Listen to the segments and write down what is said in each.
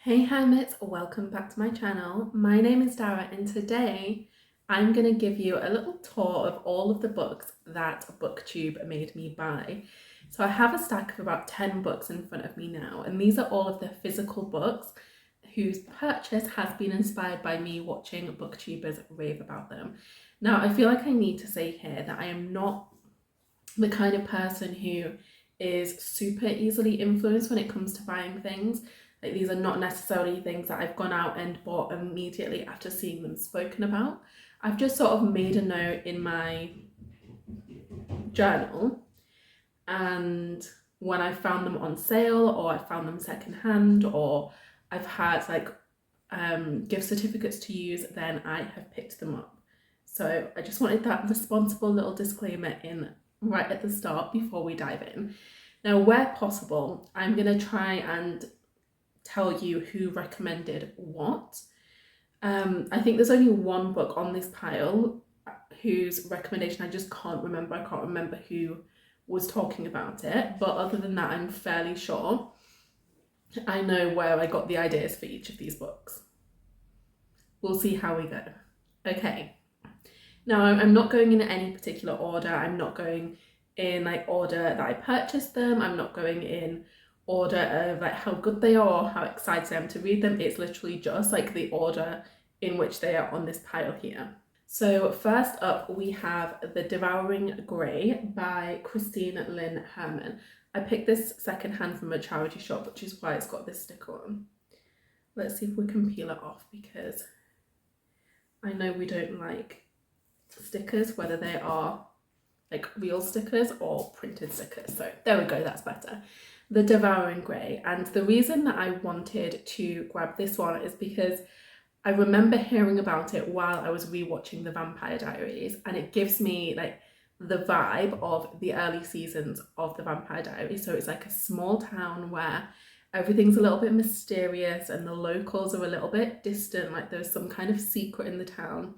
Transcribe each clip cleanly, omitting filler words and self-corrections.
Hey Hermits, welcome back to my channel. My name is Dara and today I'm going to give you a little tour of all of the books that BookTube made me buy. So I have a stack of about 10 books in front of me now, and these are all of the physical books whose purchase has been inspired by me watching BookTubers rave about them. Now I feel like I need to say here that I am not the kind of person who is super easily influenced when it comes to buying things. Like, these are not necessarily things that I've gone out and bought immediately after seeing them spoken about. I've just sort of made a note in my journal, and when I found them on sale or I found them secondhand or I've had like gift certificates to use, then I have picked them up. So I just wanted that responsible little disclaimer in right at the start before we dive in. Now, where possible, I'm going to try and tell you who recommended what. I think there's only one book on this pile whose recommendation I just can't remember. I can't remember who was talking about it, but other than that, I'm fairly sure I know where I got the ideas for each of these books. We'll see how we go. Okay. Now, I'm not going in any particular order. I'm not going in like order that I purchased them. I'm not going in order of like how good they are or how excited I am to read them. It's literally just like the order in which they are on this pile here. So first up we have The Devouring Gray by Christine Lynn Hermit. I picked this secondhand from a charity shop, which is why it's got this sticker on. Let's see if we can peel it off, because I know we don't like stickers, whether they are like real stickers or printed stickers. So there we go, that's better. The Devouring Gray. And the reason that I wanted to grab this one is because I remember hearing about it while I was rewatching The Vampire Diaries, and it gives me like the vibe of the early seasons of The Vampire Diaries. So it's like a small town where everything's a little bit mysterious and the locals are a little bit distant, like there's some kind of secret in the town.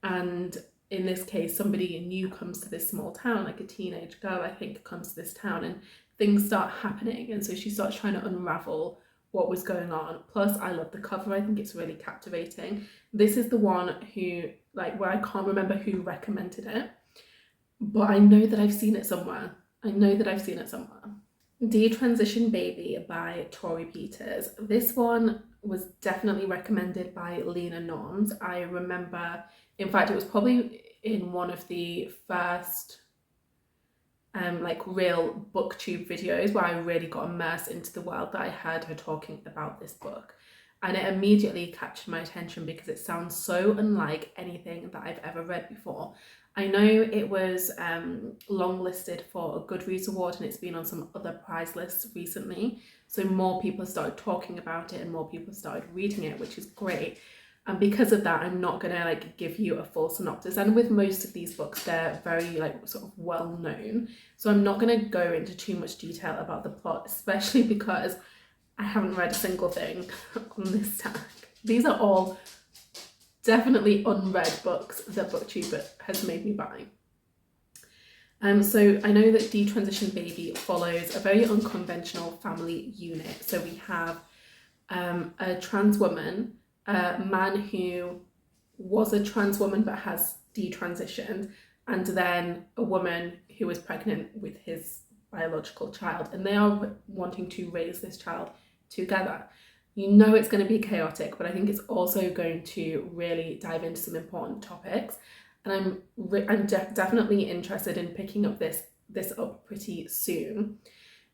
And in this case, somebody new comes to this small town, like a teenage girl, I think, comes to this town, and things start happening. And so she starts trying to unravel what was going on. Plus, I love the cover. I think it's really captivating. This is the one who, like, where I can't remember who recommended it, but I know that I've seen it somewhere. Detransition Baby by Tori Peters. This one was definitely recommended by Lena Norms. I remember, in fact, it was probably in one of the first like real BookTube videos where I really got immersed into the world that I heard her talking about this book. And it immediately captured my attention because it sounds so unlike anything that I've ever read before. I know it was longlisted for a Goodreads award, and it's been on some other prize lists recently. So more people started talking about it and more people started reading it, which is great. And because of that, I'm not gonna like give you a full synopsis. And with most of these books, they're very like sort of well known. So I'm not gonna go into too much detail about the plot, especially because I haven't read a single thing on this stack. These are all definitely unread books that BookTube has made me buy. So I know that Detransition Baby follows a very unconventional family unit. So we have a trans woman, a man who was a trans woman but has detransitioned, and then a woman who is pregnant with his biological child, and they are wanting to raise this child together. You know it's going to be chaotic, but I think it's also going to really dive into some important topics, and I'm definitely interested in picking up this up pretty soon,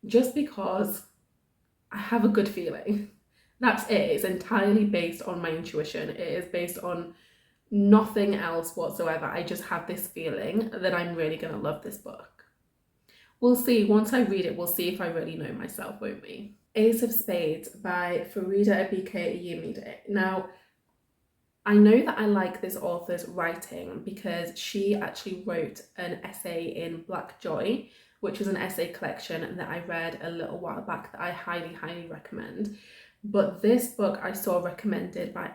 just because I have a good feeling. That's it. It's entirely based on my intuition. It is based on nothing else whatsoever. I just have this feeling that I'm really going to love this book. We'll see. Once I read it, we'll see if I really know myself, won't we? Ace of Spades by Farida Abike Yemide. Now, I know that I like this author's writing because she actually wrote an essay in Black Joy, which was an essay collection that I read a little while back that I highly, highly recommend. But this book I saw recommended by,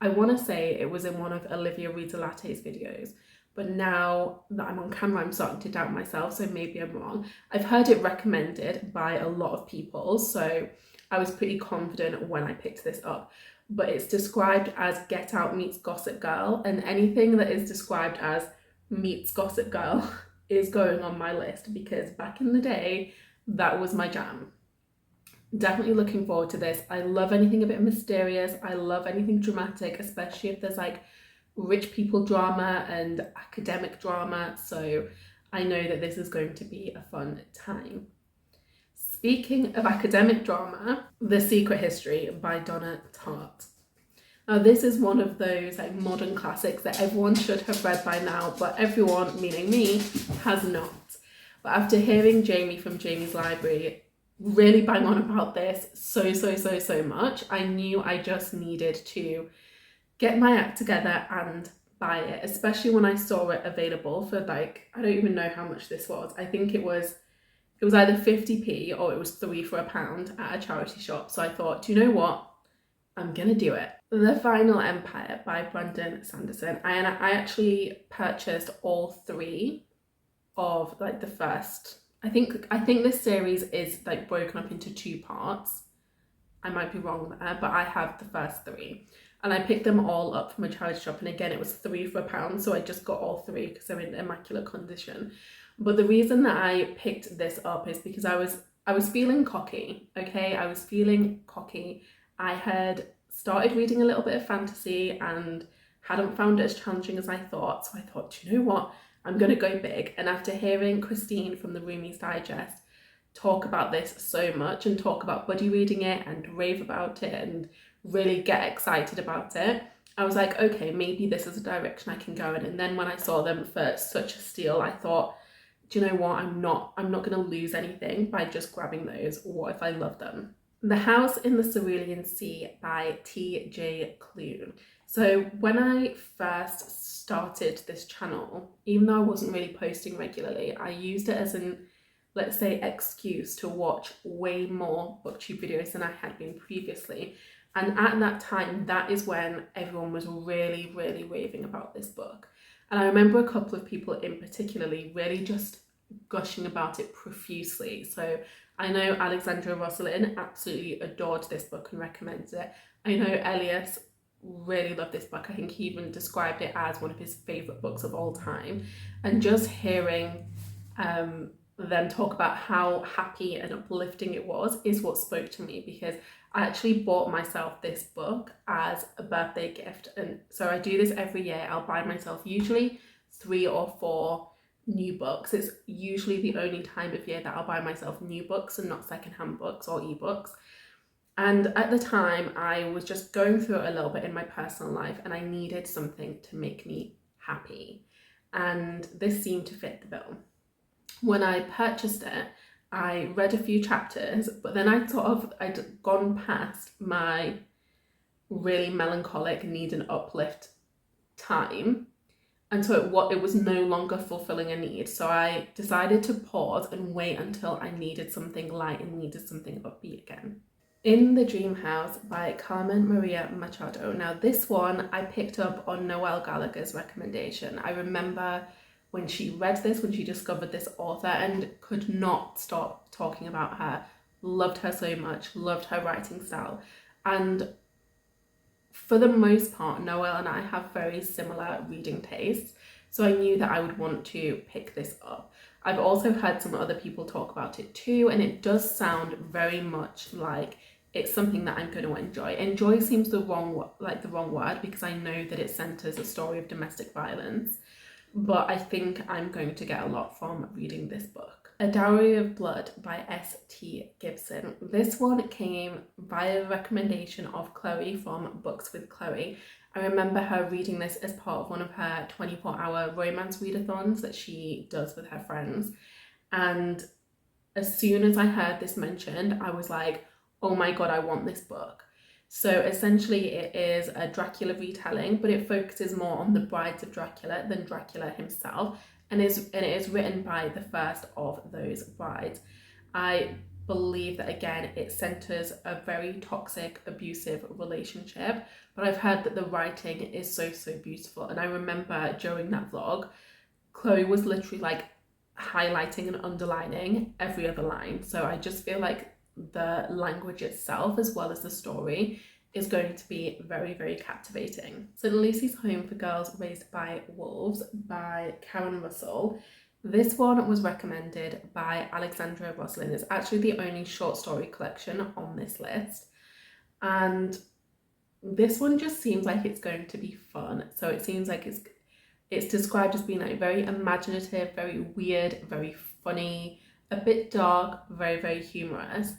I want to say it was in one of Olivia Reads a Latte's videos, but now that I'm on camera, I'm starting to doubt myself, so maybe I'm wrong. I've heard it recommended by a lot of people, so I was pretty confident when I picked this up. But it's described as Get Out meets Gossip Girl, and anything that is described as meets Gossip Girl is going on my list, because back in the day, that was my jam. Definitely looking forward to this. I love anything a bit mysterious. I love anything dramatic, especially if there's like rich people drama and academic drama. So I know that this is going to be a fun time. Speaking of academic drama, The Secret History by Donna Tartt. Now this is one of those like modern classics that everyone should have read by now, but everyone, meaning me, has not. But after hearing Jamie from Jamie's Library really bang on about this so much, I knew I just needed to get my act together and buy it, especially when I saw it available for like, I don't even know how much this was. I think it was either 50p or it was 3 for £1 at a charity shop. So I thought, do you know what? I'm gonna do it. The Final Empire by Brandon Sanderson. I actually purchased all 3 of like the first. I think this series is like broken up into 2 parts. I might be wrong there, but I have the first 3. And I picked them all up from a charity shop, and again it was 3 for £1, so I just got all 3 because they're in immaculate condition. But the reason that I picked this up is because I was feeling cocky, okay? I was feeling cocky. I had started reading a little bit of fantasy and hadn't found it as challenging as I thought. So I thought, do you know what? I'm going to go big. And after hearing Christine from the Roomies Digest talk about this so much and talk about buddy reading it and rave about it and really get excited about it, I was like, okay, maybe this is a direction I can go in. And then when I saw them for such a steal, I thought, do you know what? I'm not going to lose anything by just grabbing those. What if I love them? The House in the Cerulean Sea by T.J. Klune. So when I first started this channel, even though I wasn't really posting regularly, I used it as an, let's say, excuse to watch way more booktube videos than I had been previously. And at that time, that is when everyone was really raving about this book. And I remember a couple of people in particularly really just gushing about it profusely. So I know Alexandra Rosalind absolutely adored this book and recommends it. I know Elias really loved this book. I think he even described it as one of his favourite books of all time. And just hearing them talk about how happy and uplifting it was is what spoke to me, because I actually bought myself this book as a birthday gift. And so I do this every year. I'll buy myself usually 3 or 4 new books. It's usually the only time of year that I'll buy myself new books and not secondhand books or ebooks. And at the time, I was just going through it a little bit in my personal life, and I needed something to make me happy. And this seemed to fit the bill. When I purchased it, I read a few chapters, but then I'd gone past my really melancholic need an uplift time. And so it was no longer fulfilling a need. So I decided to pause and wait until I needed something light and needed something upbeat again. In the Dream House by Carmen Maria Machado. Now this one I picked up on Noelle Gallagher's recommendation. I remember when she read this, when she discovered this author, and could not stop talking about her. Loved her so much, loved her writing style. And for the most part, Noelle and I have very similar reading tastes, so I knew that I would want to pick this up. I've also heard some other people talk about it too, and it does sound very much like it's something that I'm going to enjoy. Enjoy seems the wrong word, because I know that it centers a story of domestic violence, but I think I'm going to get a lot from reading this book. A Dowry of Blood by S.T. Gibson. This one came via recommendation of Chloe from Books with Chloe. I remember her reading this as part of one of her 24-hour romance readathons that she does with her friends. And as soon as I heard this mentioned, I was like, oh my god, I want this book. So essentially it is a Dracula retelling, but it focuses more on the brides of Dracula than Dracula himself. And it is written by the first of those brides. I believe that, again, it centers a very toxic, abusive relationship, but I've heard that the writing is so beautiful. And I remember during that vlog, Chloe was literally like highlighting and underlining every other line. So I just feel like the language itself as well as the story is going to be very, very captivating. St. Lucy's Home for Girls Raised by Wolves by Karen Russell. This one was recommended by Alexandria Roslin. It's actually the only short story collection on this list. And this one just seems like it's going to be fun. So it seems like it's described as being like very imaginative, very weird, very funny, a bit dark, very, very humorous.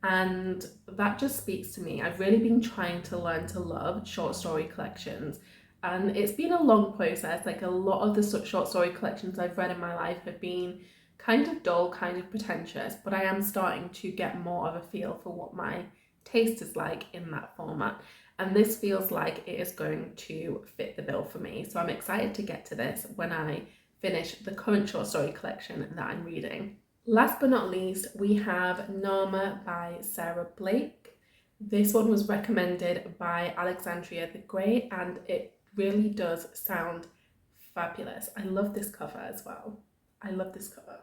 And that just speaks to me. I've really been trying to learn to love short story collections. And it's been a long process. Like a lot of the short story collections I've read in my life have been kind of dull, kind of pretentious, but I am starting to get more of a feel for what my taste is like in that format. And this feels like it is going to fit the bill for me. So I'm excited to get to this when I finish the current short story collection that I'm reading. Last but not least, we have Norma by Sarah Blake. This one was recommended by Alexandria the Grey, and it really does sound fabulous. I love this cover as well. I love this cover.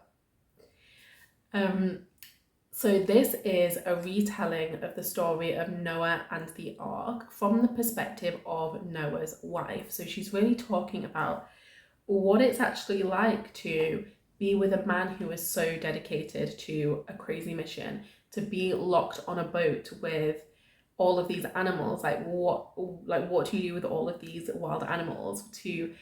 So this is a retelling of the story of Noah and the Ark from the perspective of Noah's wife. So she's really talking about what it's actually like to be with a man who is so dedicated to a crazy mission, to be locked on a boat with all of these animals. Like what do you do with all of these wild animals? To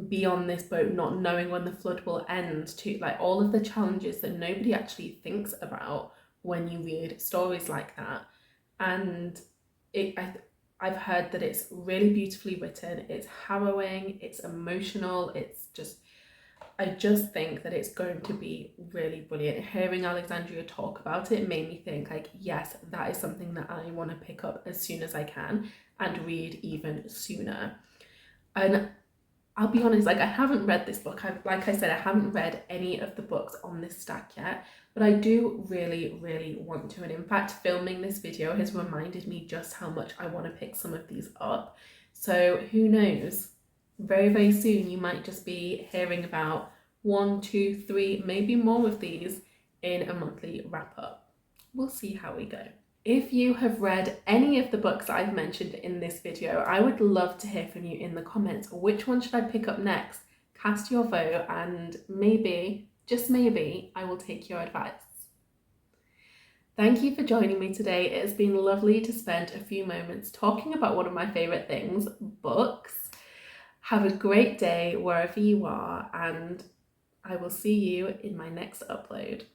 be on this boat not knowing when the flood will end, to like all of the challenges that nobody actually thinks about when you read stories like that. And I've heard that it's really beautifully written, it's harrowing, it's emotional, I just think that it's going to be really brilliant. Hearing Alexandria talk about it made me think like, yes, that is something that I want to pick up as soon as I can and read even sooner. And I'll be honest, like I haven't read this book. Like I said, I haven't read any of the books on this stack yet, but I do really, really want to. And in fact, filming this video has reminded me just how much I want to pick some of these up. So who knows? Very, very soon you might just be hearing about 1, 2, 3, maybe more of these in a monthly wrap up. We'll see how we go. If you have read any of the books I've mentioned in this video, I would love to hear from you in the comments. Which one should I pick up next? Cast your vote and maybe, just maybe, I will take your advice. Thank you for joining me today. It has been lovely to spend a few moments talking about one of my favourite things, books. Have a great day wherever you are, and I will see you in my next upload.